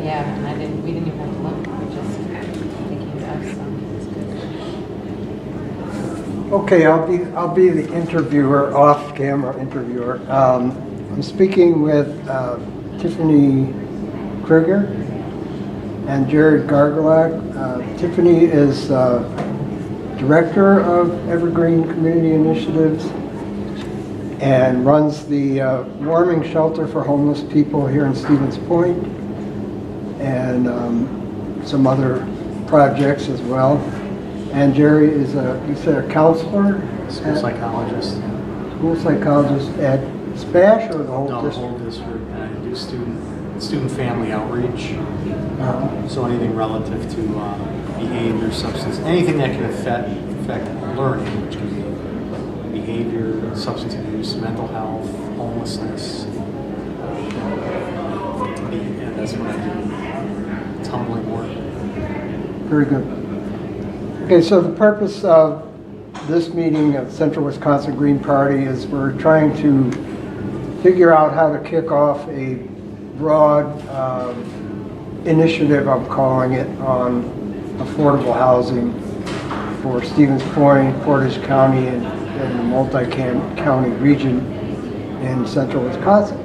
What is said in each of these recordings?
have, and we didn't even have to look. We just they came to us. So it's good. Okay, I'll be the interviewer, off-camera interviewer. I'm speaking with Tiffany Krieger and Jared Gargolak. Tiffany is Director of Evergreen Community Initiatives and runs the warming shelter for homeless people here in Stevens Point and some other projects as well. And Jerry is you said a counselor? School psychologist. School psychologist at SPASH or the whole No, district? the whole district. And I do student family outreach. So anything relative to behavior, substance, anything that can affect learning, which can be behavior, substance abuse, mental health, homelessness. And that's what I do. It's humbling work. Very good. Okay, so the purpose of this meeting of Central Wisconsin Green Party is we're trying to figure out how to kick off a broad initiative, I'm calling it, on affordable housing for Stevens Point, Portage County, and the multi-county region in central Wisconsin.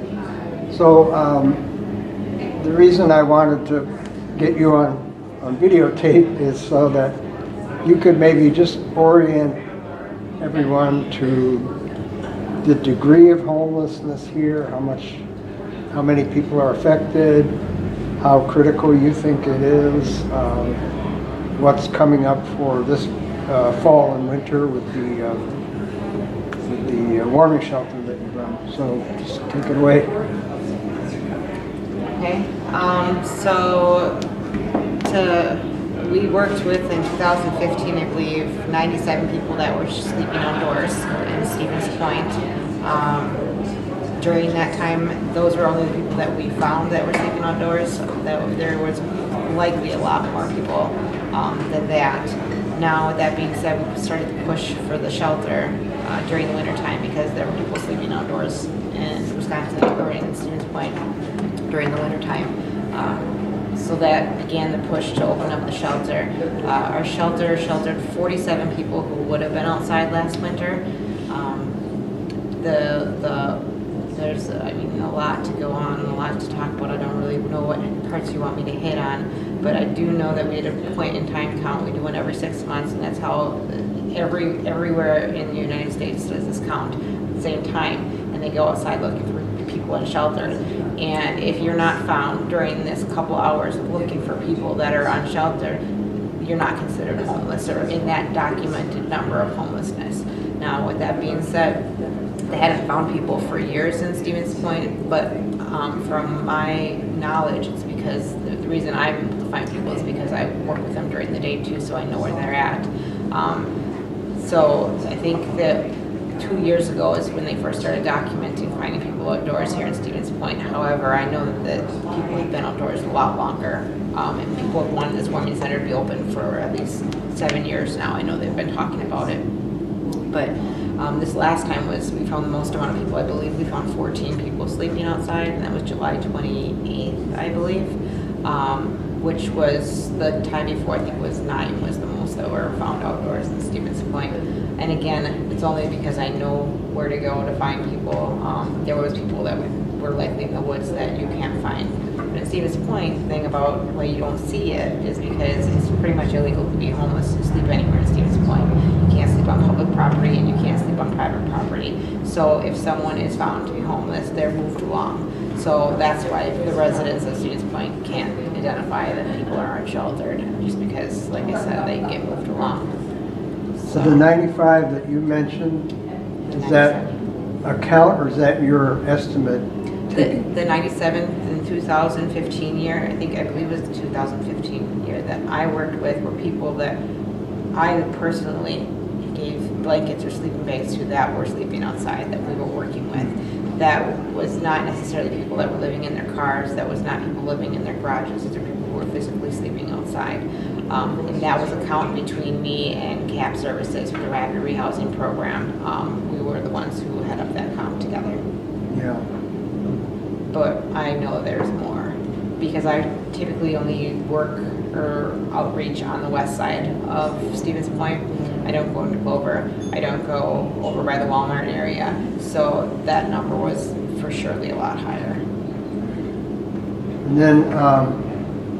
So the reason I wanted to get you on videotape is so that you could maybe just orient everyone to the degree of homelessness here, how many people are affected, how critical you think it is, what's coming up for this fall and winter with the warming shelter that you run. So just take it away. Okay. We worked with in 2015, I believe, 97 people that were sleeping outdoors in Stevens Point. During that time, those were only the people that we found that were sleeping outdoors. There was likely a lot more people than that. Now, with that being said, we started to push for the shelter during the winter time because there were people sleeping outdoors in Wisconsin or in Stevens Point during the winter time. So that began the push to open up the shelter. Our shelter sheltered 47 people who would have been outside last winter. There's a lot to go on and a lot to talk about. I don't really know what parts you want me to hit on, but I do know that we did a point in time count. We do one every 6 months, and that's how everywhere in the United States does this count at the same time, and they go outside looking for people in shelters. And if you're not found during this couple hours of looking for people that are on shelter, you're not considered homeless or in that documented number of homelessness. Now, with that being said, they hadn't found people for years in Stevens Point, but from my knowledge, it's because the reason I'm able to find people is because I work with them during the day too, so I know where they're at. So I think that 2 years ago is when they first started documenting finding people outdoors here in Stevens Point. However, I know that people have been outdoors a lot longer, and people have wanted this warming center to be open for at least 7 years now. I know they've been talking about it. But this last time we found the most amount of people. I believe we found 14 people sleeping outside, and that was July 28th, I believe, which was the time before. I think it was 9 was the most that were found outdoors in Stevens Point. And again, it's only because I know where to go to find people. There was people that were likely in the woods that you can't find. But at Stevens Point, the thing about why you don't see it is because it's pretty much illegal to be homeless to sleep anywhere in Stevens Point. You can't sleep on public property and you can't sleep on private property. So if someone is found to be homeless, they're moved along. So that's why the residents of Stevens Point can't identify that people are unsheltered, just because, like I said, they get moved along. So the 95 that you mentioned, is that a count or is that your estimate? The 97 in 2015 year, I believe it was the 2015 year that I worked with were people that I personally gave blankets or sleeping bags to that were sleeping outside that we were working with. That was not necessarily people that were living in their cars. That was not people living in their garages. These are people who were physically sleeping outside. And that was a count between me and CAP Services for the Rapid Rehousing Program. We were the ones who had up that count together. Yeah. But I know there's more. because I typically only work or outreach on the west side of Stevens Point. I don't go into Clover. I don't go over by the Walmart area. So that number was for surely a lot higher. And then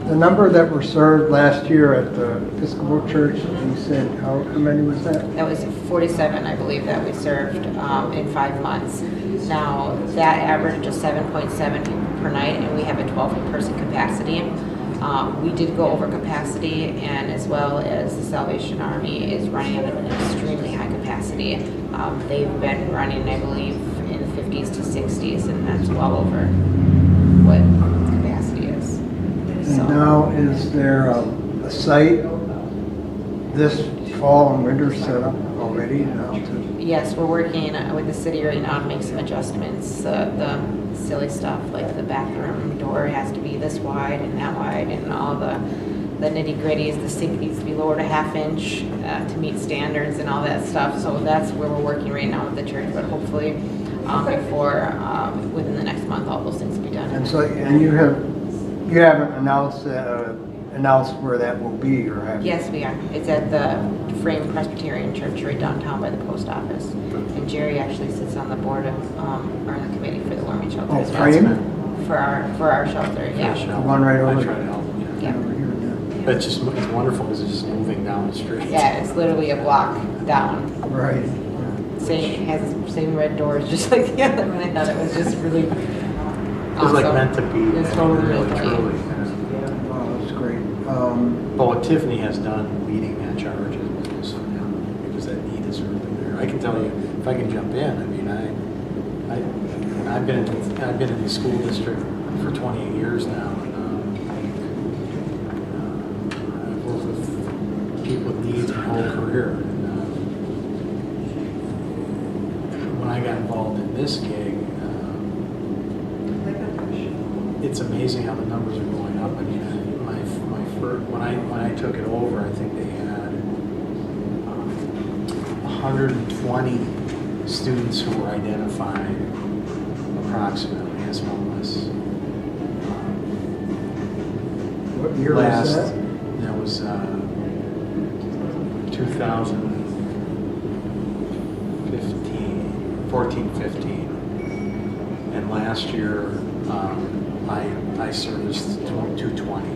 the number that were served last year at the Episcopal Church, you said, how many was that? That was 47, I believe, that we served in 5 months. Now, that averaged a 7.7 people per night, and we have a 12-person capacity. We did go over capacity, and as well as the Salvation Army is running at an extremely high capacity. They've been running, I believe, in the 50s to 60s, and that's well over what capacity is. And now, is there a site this fall and winter set up already now to? Yes, we're working with the city right now to make some adjustments. The silly stuff like the bathroom door has to be this wide and that wide, and all the nitty gritties. The sink needs to be lowered a half inch to meet standards and all that stuff. So that's where we're working right now with the church. But hopefully, within the next month, all those things will be done. And so, and you haven't announced where that will be, or have you? Yes, we are. It's at the Frame Presbyterian Church right downtown by the post office. And Jerry actually sits on the board of, or in the committee for the warming shelter. Oh, as well. Frame? For our shelter, yeah. The one right over I try to help, Yeah. over here, yeah. It's just, it's wonderful because it's just moving down the street. Yeah, it's literally a block down. Right. Has the same red doors, just like the other one. I thought it was just really It was like awesome. meant to be. It's totally really, meant to be. truly. Wow, that's great. But what Tiffany has done leading that charge is because that need is really there. I can tell you, if I can jump in, I mean, I've been in the school district for 28 years now, and I've worked with people with needs my whole career. And, when I got involved in this gig, it's amazing how the numbers are going up. I mean, when I took it over, I think they had 120 students who were identified approximately as homeless. What year was that? That was 2014, 15. And last year, I serviced 220.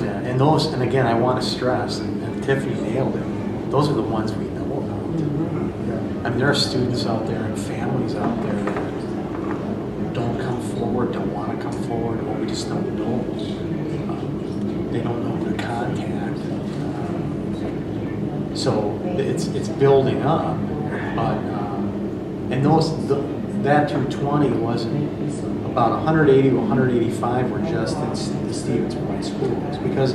Yeah, and again, I want to stress, and Tiffany nailed it, those are the ones we know about. I mean, there are students out there and families out there that don't come forward, don't want to come forward, or we just don't know. They don't know who to contact. So it's building up, but and that 220 wasn't about 180 to 185 were just in the Stevens Point schools, because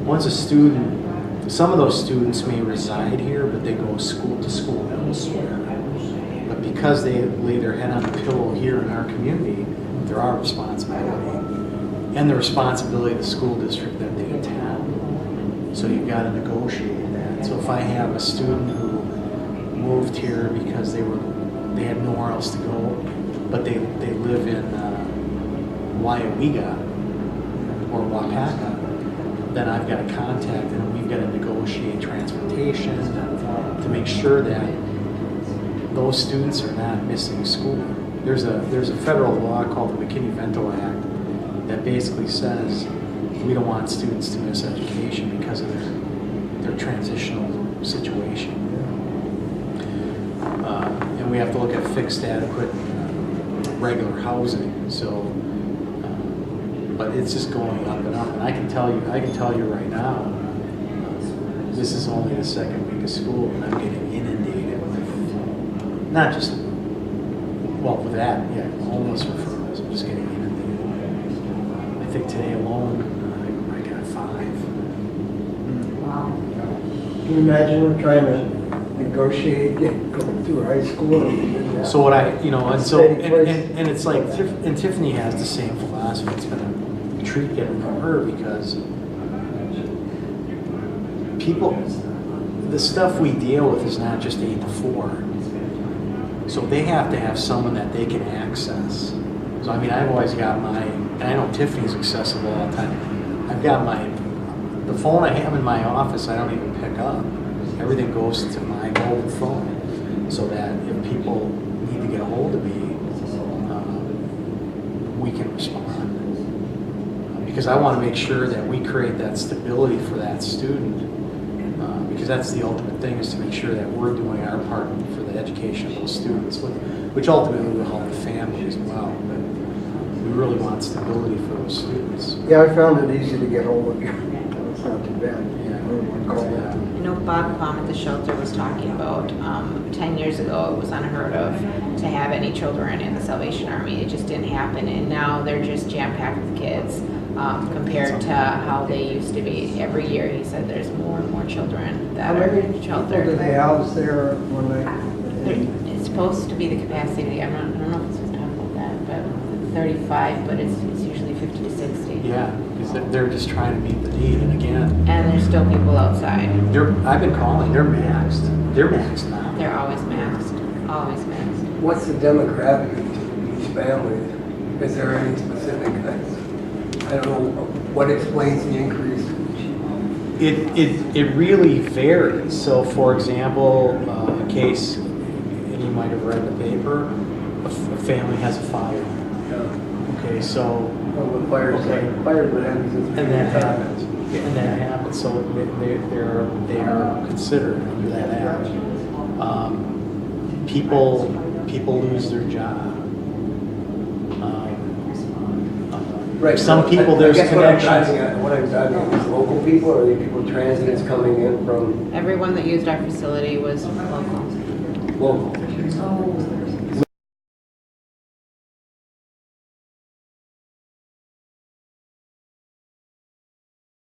once a student, some of those students may reside here, but they go school to school elsewhere. But because they lay their head on a pillow here in our community, they're our responsibility, and the responsibility of the school district that they attend. So you've got to negotiate that. So if I have a student who moved here because they had nowhere else to go, but they live in Waiawega or Wapaka, then I've got to contact them, and we've got to negotiate transportation to make sure that those students are not missing school. There's a federal law called the McKinney-Vento Act that basically says we don't want students to miss education because of their transitional situation. And we have to look at fixed, adequate, regular housing. So, but it's just going up and up. And I can tell you right now, this is only the second week of school, and I'm getting inundated with not just, well, with that, yeah, homeless referrals. I'm just getting inundated. I think today alone, I got 5. Wow. Can you imagine trying to negotiate, going through high school? So what and it's like, and Tiffany has the same philosophy. It's been a treat getting from her, because people, the stuff we deal with is not just 8 to 4. So they have to have someone that they can access So I mean, I've always got my, and I know Tiffany's accessible all the time. I've got the phone I have in my office, I don't even pick up. Everything goes to my mobile phone, so that if people need to get a hold of me, we can respond. Because I want to make sure that we create that stability for that student, because that's the ultimate thing, is to make sure that we're doing our part for the education of those students, which ultimately will help the family as well. But we really want stability for those students. Yeah, I found it easy to get hold of you. It's not too bad. Yeah. Call that. I know Bob Plum at the shelter was talking about 10 years ago it was unheard of to have any children in the Salvation Army. It just didn't happen, and now they're just jam-packed with kids compared to how they used to be. Every year, he said there's more and more children How that many are people do sheltered. they house there when It's supposed to be the capacity. I don't know if it's supposed to talk about that, but 35, but it's usually 50 to 60. Yeah, because they're just trying to meet the need, and again, And there's still people outside. I've been calling, they're maxed. They're maxed now. They're always maxed. Always maxed. What's the demographic of each family? Is there any specific, I don't know, what explains the increase? It really varies. So, for example, a case, and you might have read in the paper, a family has a fire. Okay, so, Well, the fires, Okay. fires would happen since. and that happens. And that happens, so they are considered under that act. People lose their job. Right. Some so people, I there's guess connections. What I'm driving at is local people, or are they people transients coming in from Everyone that used our facility was local. local?